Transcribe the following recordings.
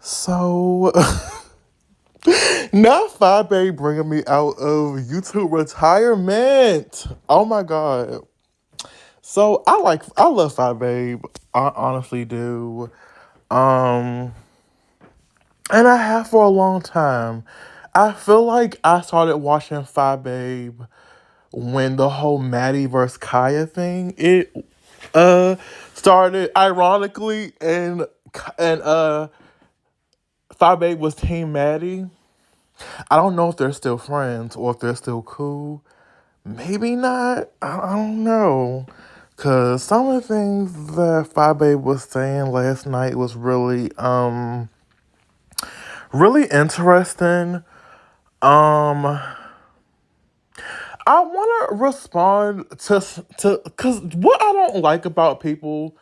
So now Five Babe bringing me out of YouTube retirement. Oh my god. So I love Five Babe. I honestly do. Um and I have for a long time. I feel like I started watching Five Babe when the whole Maddie versus Kaya thing uh started ironically and Five Babe was Team Maddie. I don't know if they're still friends or if they're still cool. Maybe not. I don't know. Cause some of the things that Five Babe was saying last night was really interesting. Um I wanna respond to cause what I don't like about people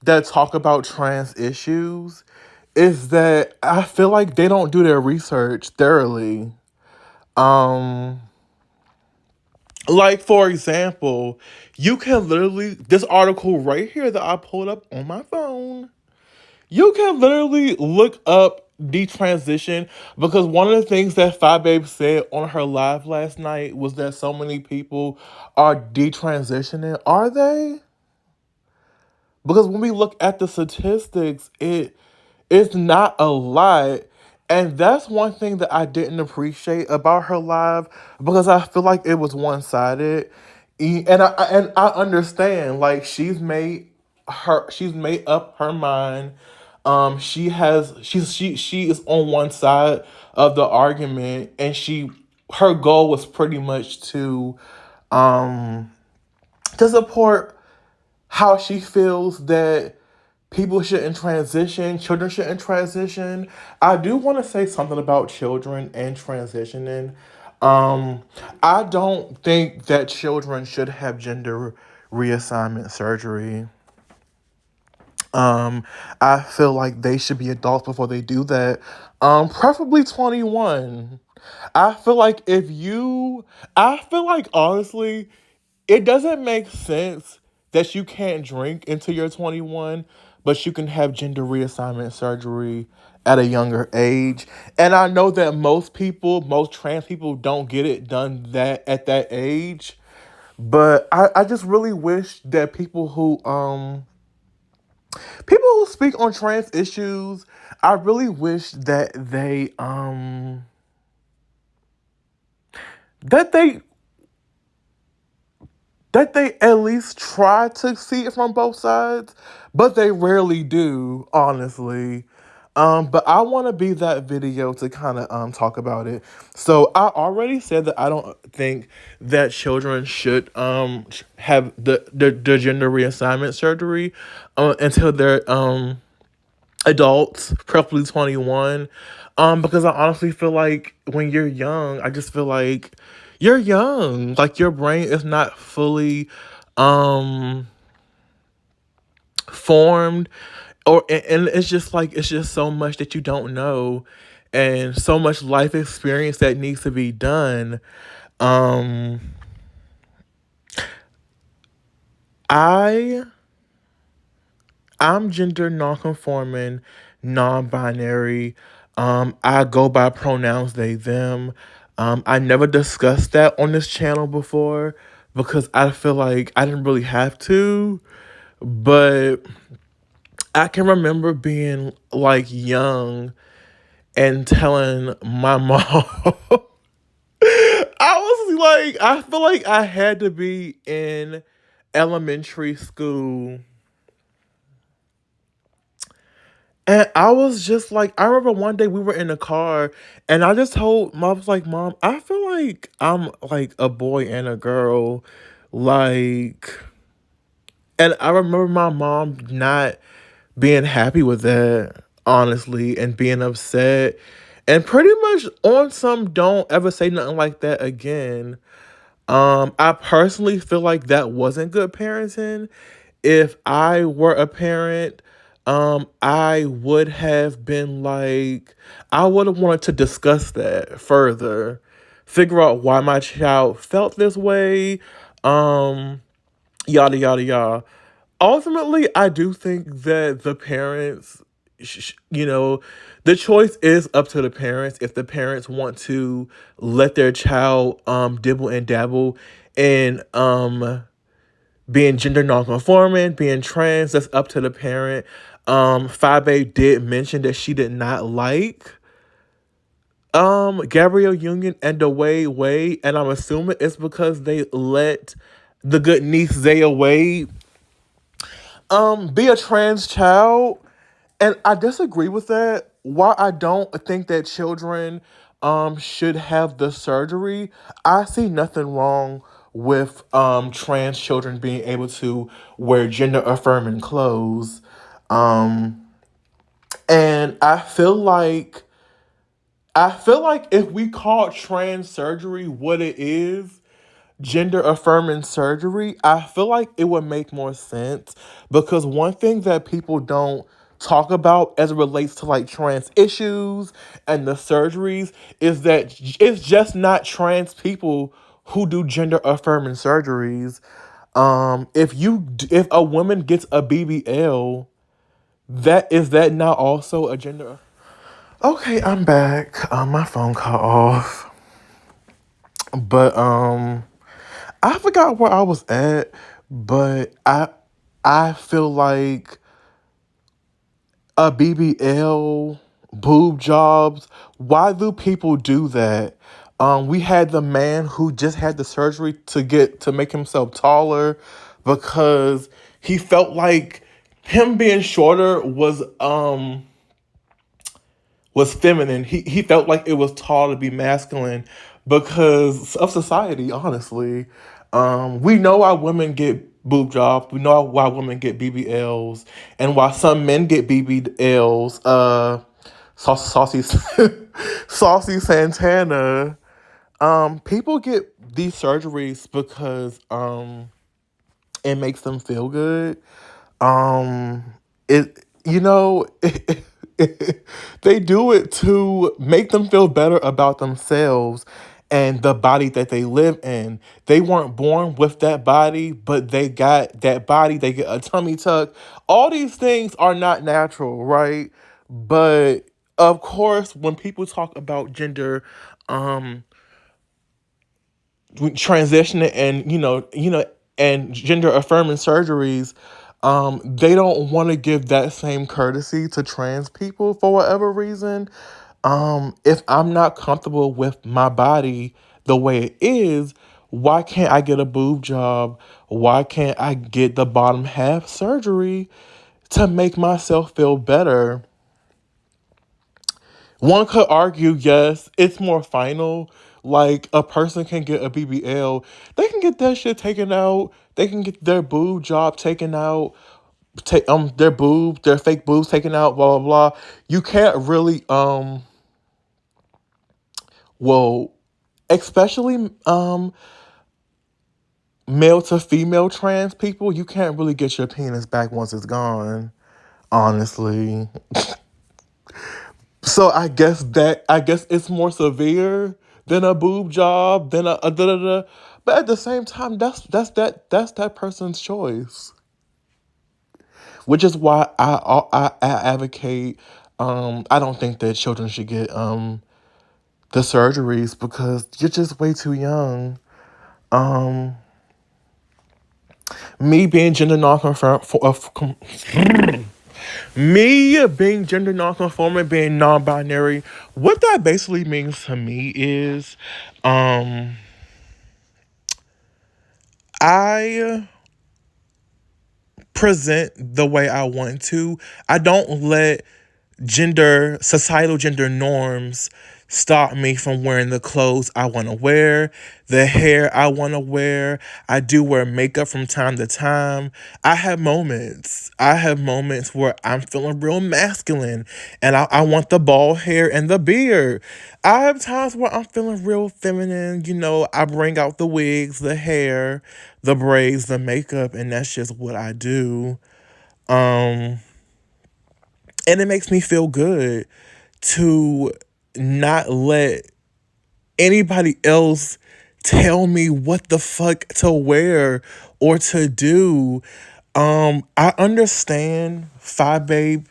that talk about trans issues is that I feel like they don't do their research thoroughly. Um Like, for example, you can literally, this article right here that I pulled up on my phone, you can literally look up detransition because one of the things that Five Babe said on her live last night was that so many people are detransitioning. Are they? Because when we look at the statistics, it's not a lot. And that's one thing that I didn't appreciate about her live because I feel like it was one sided. And I understand like she's made up her mind. She is on one side of the argument, and her goal was pretty much um to support how she feels that people shouldn't transition, children shouldn't transition. I do want to say something about children and transitioning. Um, I don't think that children should have gender reassignment surgery. Um, I feel like they should be adults before they do that. Preferably 21. I feel like I feel like honestly, it doesn't make sense that you can't drink until you're 21, but you can have gender reassignment surgery at a younger age. And I know that most trans people don't get it done that at that age. But I just really wish that people who speak on trans issues, I really wish that they that they at least try to see it from both sides, but they rarely do, honestly. But I want to be that video to kind of talk about it. So I already said that I don't think that children should have the gender reassignment surgery until they're adults, preferably 21. Because I honestly feel like when you're young, I just feel like you're young. Like your brain is not fully um formed, and it's just like it's just so much that you don't know and so much life experience that needs to be done. Um I I'm gender nonconforming, non-binary. I go by pronouns they, them. I never discussed that on this channel before because I feel like I didn't really have to. But I can remember being like young and telling my mom I was like, I feel like I had to be in elementary school. And I was just like, I remember one day we were in the car and I just told mom, I was like, Mom, I feel like I'm like a boy and a girl. Like, and I remember my mom not being happy with that, honestly, and being upset. And pretty much on some don't ever say nothing like that again. I personally feel like that wasn't good parenting. If I were a parent, I would have been like, I would have wanted to discuss that further, figure out why my child felt this way, um, yada, yada, yada. Ultimately, I do think that the parents the choice is up to the parents. If the parents want to let their child dibble and dabble in being gender nonconforming, being trans, that's up to the parent. Fabe did mention that she did not like Gabrielle Union and the Wade, and I'm assuming it's because they let the good niece Zaya Wade be a trans child. And I disagree with that. While I don't think that children should have the surgery, I see nothing wrong with trans children being able to wear gender affirming clothes. Um and I feel like if we call trans surgery what it is, gender affirming surgery, I feel like it would make more sense, because one thing that people don't talk about as it relates to like trans issues and the surgeries is that it's just not trans people who do gender affirming surgeries. If a woman gets a BBL, that now also a gender. Okay, I'm back. My phone cut off, but I forgot where I was at, but I feel like a BBL, boob jobs. Why do people do that? We had the man who just had the surgery to make himself taller because he felt like him being shorter was feminine. He felt like it was tall to be masculine because of society, honestly. We know why women get boob jobs. We know why women get BBLs, and why some men get BBLs. Saucy, Saucy Santana. People get these surgeries because it makes them feel good. Um, it you know they do it to make them feel better about themselves and the body that they live in. They weren't born with that body, but they got that body. They get a tummy tuck. All these things are not natural, right? But of course, when people talk about gender, um, transitioning and and gender affirming surgeries, they don't want to give that same courtesy to trans people for whatever reason. If I'm not comfortable with my body the way it is, why can't I get a boob job? Why can't I get the bottom half surgery to make myself feel better? One could argue, yes, it's more final. Like, a person can get a BBL, they can get that shit taken out. They can get their boob job taken out, their fake boobs taken out, blah blah blah. You can't really well, especially male to female trans people, you can't really get your penis back once it's gone. Honestly, so I guess it's more severe than a boob job, than a da da da. But at the same time, that's that person's choice, which is why I advocate. I don't think that children should get the surgeries because you're just way too young. Um, me being gender nonconform Me being gender nonconforming, being non-binary, what that basically means to me is, um, I present the way I want to. I don't let societal gender norms stop me from wearing the clothes I want to wear, the hair I want to wear. I do wear makeup from time to time. I have moments where I'm feeling real masculine and I want the bald hair and the beard. I have times where I'm feeling real feminine. I bring out the wigs, the hair, the braids, the makeup, and that's just what I do. Um, and it makes me feel good to not let anybody else tell me what the fuck to wear or to do. I understand Fi Babe's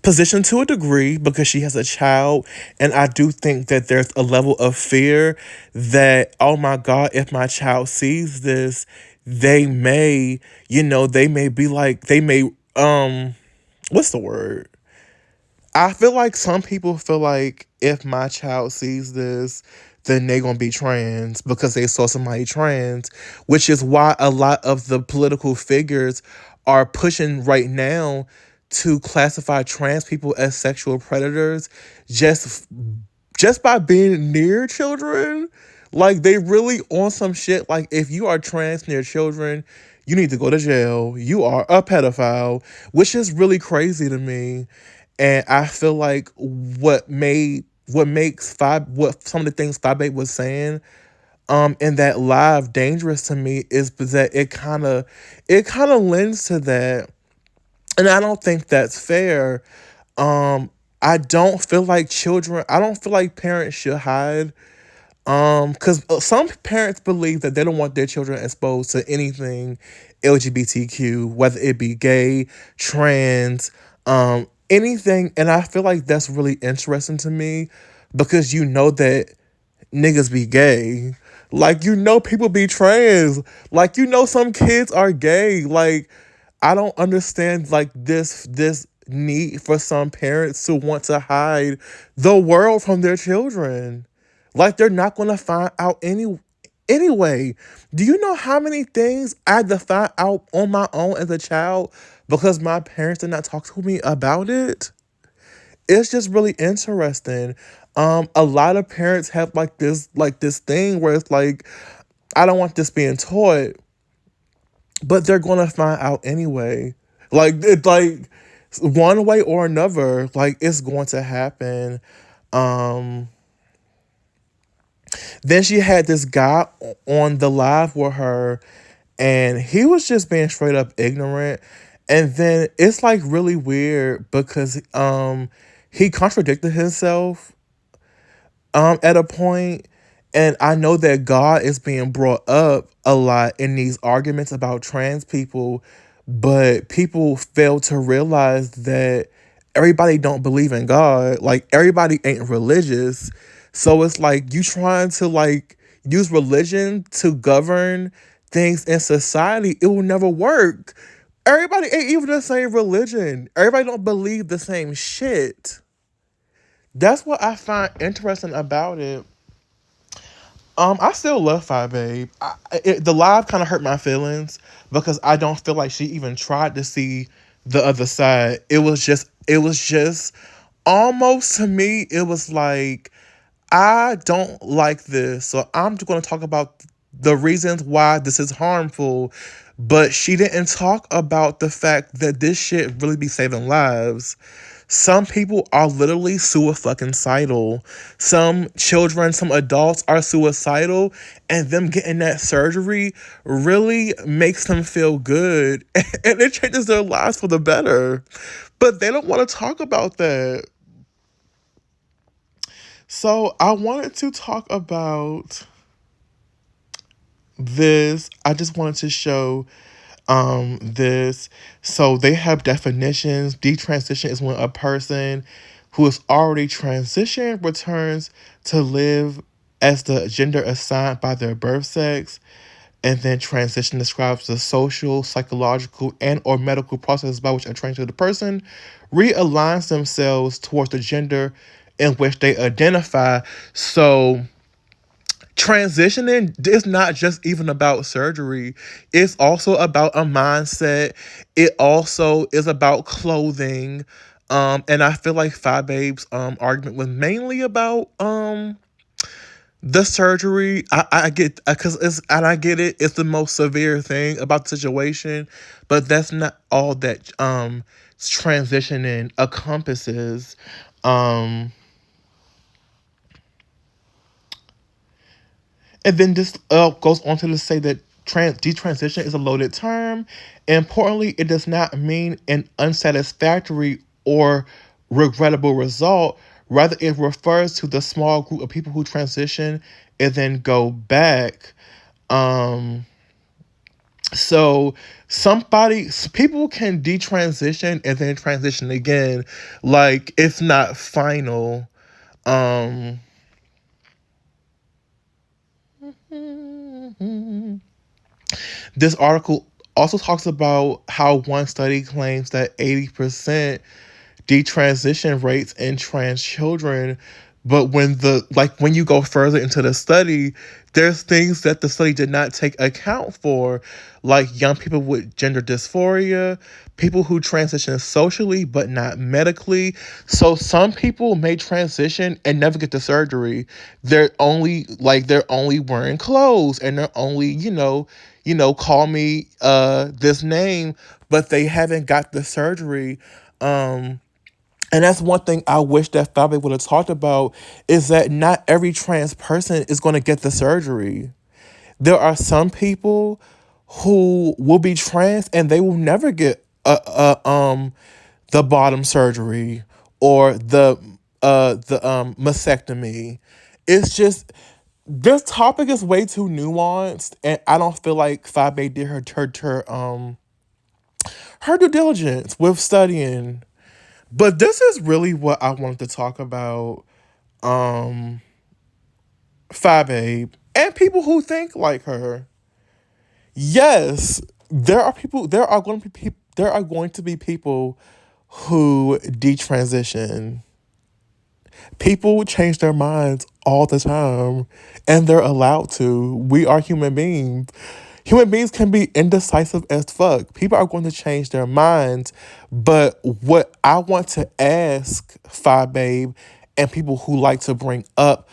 position to a degree because she has a child, and I do think that there's a level of fear that, oh my god, if my child sees this, they may, they may be like, they may, what's the word, I feel like some people feel like if my child sees this, then they gonna be trans because they saw somebody trans, which is why a lot of the political figures are pushing right now to classify trans people as sexual predators just just by being near children. Like, they really on some shit. Like, if you are trans near children, you need to go to jail. You are a pedophile, which is really crazy to me. And I feel like what makes five what some of the things Five Eight was saying in that live dangerous to me is that it kind of lends to that. And I don't think that's fair. um I don't feel like parents should hide, because some parents believe that they don't want their children exposed to anything LGBTQ, whether it be gay, trans, anything. And I feel like that's really interesting to me because that niggas be gay. Like, people be trans. Like, some kids are gay. Like, I don't understand, like, this need for some parents to want to hide the world from their children. Like, they're not gonna find out anyway. Do you know how many things I had to find out on my own as a child because my parents did not talk to me about it? It's just really interesting. A lot of parents have like this thing where it's like, I don't want this being taught, but they're gonna find out anyway. Like, it's like one way or another, like, it's going to happen. Um, then she had this guy on the live with her, and he was just being straight up ignorant. And then it's like really weird because he contradicted himself at a point. And I know that God is being brought up a lot in these arguments about trans people, but people fail to realize that everybody don't believe in God. Like, everybody ain't religious. So it's like you trying to like use religion to govern things in society, it will never work. Everybody ain't even the same religion. Everybody don't believe the same shit. That's what I find interesting about it. I still love Five Babe. The live kind of hurt my feelings because I don't feel like she even tried to see the other side. It was just almost, to me, it was like, I don't like this, so I'm just going to talk about the reasons why this is harmful. But she didn't talk about the fact that this shit really be saving lives. Some people are literally suicidal. Some children, some adults are suicidal, and them getting that surgery really makes them feel good and it changes their lives for the better. But they don't want to talk about that. So I wanted to talk about this. I just wanted to show this. So they have definitions. Detransition is when a person who is already transitioned returns to live as the gender assigned by their birth sex. And then transition describes the social, psychological, and or medical process by which a transgender person realigns themselves towards the gender in which they identify. So transitioning is not just even about surgery. It's also about a mindset. It also is about clothing. And I feel like Five Babe's argument was mainly about the surgery. I get, because I get it. It's the most severe thing about the situation, but that's not all that transitioning encompasses. Um, And then this goes on to say that detransition is a loaded term. Importantly, it does not mean an unsatisfactory or regrettable result. Rather, it refers to the small group of people who transition and then go back. Um, So people can detransition and then transition again, like it's not final. Um, this article also talks about how one study claims that 80% detransition rates in trans children. But when you go further into the study, there's things that the study did not take account for, like young people with gender dysphoria, people who transition socially but not medically. So some people may transition and never get the surgery. They're only wearing clothes, and they're only, call me this name, but they haven't got the surgery. And that's one thing I wish that Fabi would have talked about, is that not every trans person is going to get the surgery. There are some people who will be trans and they will never get the bottom surgery or the mastectomy. It's just, this topic is way too nuanced, and I don't feel like Fabi did her due diligence with studying. But this is really what I wanted to talk about. Um, Phi Babe and people who think like her. Yes, there are people. There are going to be people who detransition. People change their minds all the time, and they're allowed to. We are human beings. Human beings can be indecisive as fuck. People are going to change their minds. But what I want to ask Phi Babe and people who like to bring up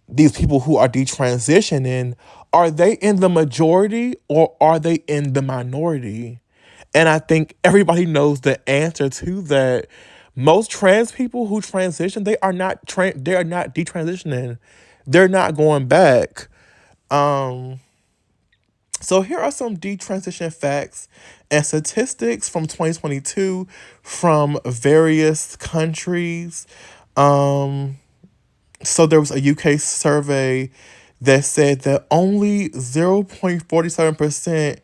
these people who are detransitioning, are they in the majority or are they in the minority? And I think everybody knows the answer to that. Most trans people who transition, they are not detransitioning. They're not going back. Um, so here are some detransition facts and statistics from 2022 from various countries. Um, so there was a UK survey that said that only 0.47%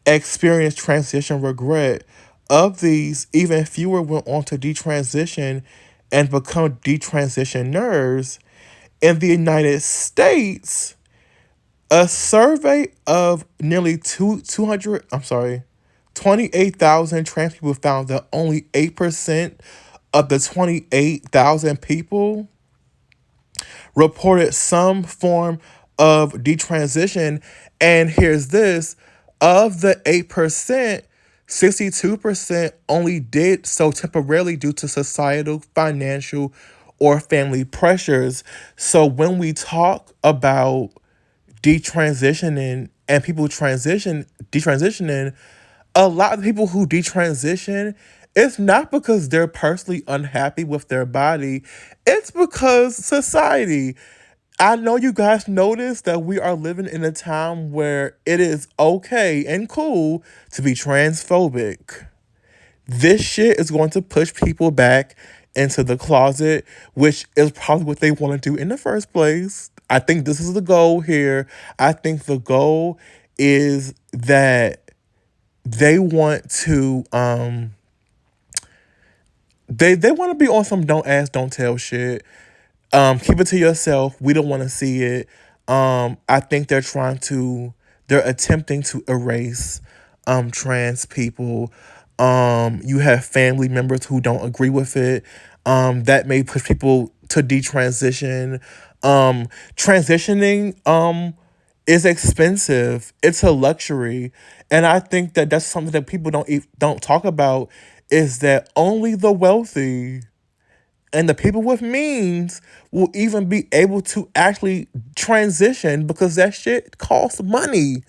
experienced transition regret. Of these, even fewer went on to detransition and become detransitioners. In the United States, a survey of nearly 28,000 trans people found that only 8% of the 28,000 people reported some form of detransition. And here's this: of the 8%, 62% only did so temporarily due to societal, financial, or family pressures. So when we talk about detransitioning and people detransitioning, a lot of people who detransition, it's not because they're personally unhappy with their body, it's because society. I know you guys notice that we are living in a time where it is okay and cool to be transphobic. This shit is going to push people back into the closet, which is probably what they want to do in the first place. I think this is the goal here. I think the goal is that they want to they want to be on some don't ask, don't tell shit. Keep it to yourself. We don't want to see it. I think they're attempting to erase trans people. You have family members who don't agree with it. That may push people to detransition. Transitioning is expensive. It's a luxury, and I think that that's something that people don't talk about. Is that only the wealthy and the people with means will even be able to actually transition, because that shit costs money.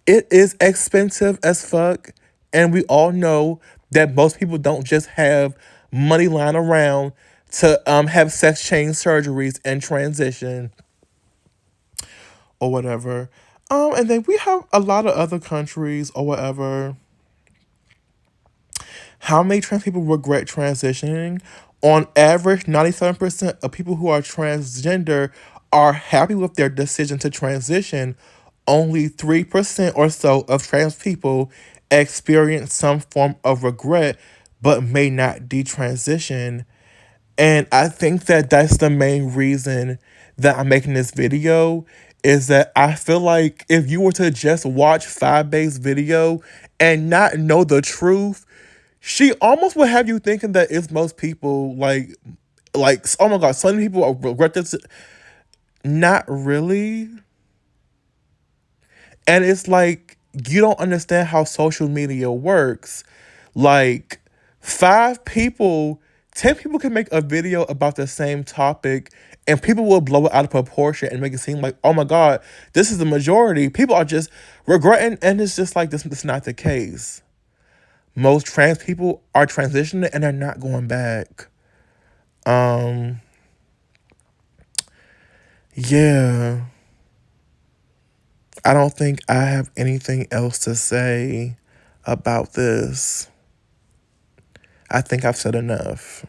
It is expensive as fuck. And we all know that most people don't just have money lying around to have sex change surgeries and transition or whatever. And then we have a lot of other countries or whatever. How many trans people regret transitioning? On average, 97% of people who are transgender are happy with their decision to transition. only 3% or so of trans people experience some form of regret but may not detransition. And I think that that's the main reason that I'm making this video, is that I feel like if you were to just watch Five Bay's video and not know the truth, she almost would have you thinking that it's most people like oh my god, so many people regret this. Not really. And it's like you don't understand how social media works. Like 5 people, 10 people can make a video about the same topic and people will blow it out of proportion and make it seem like, oh my God, this is the majority. People are just regretting, and it's just like this is not the case. Most trans people are transitioning and they're not going back. Um yeah. I don't think I have anything else to say about this. I think I've said enough.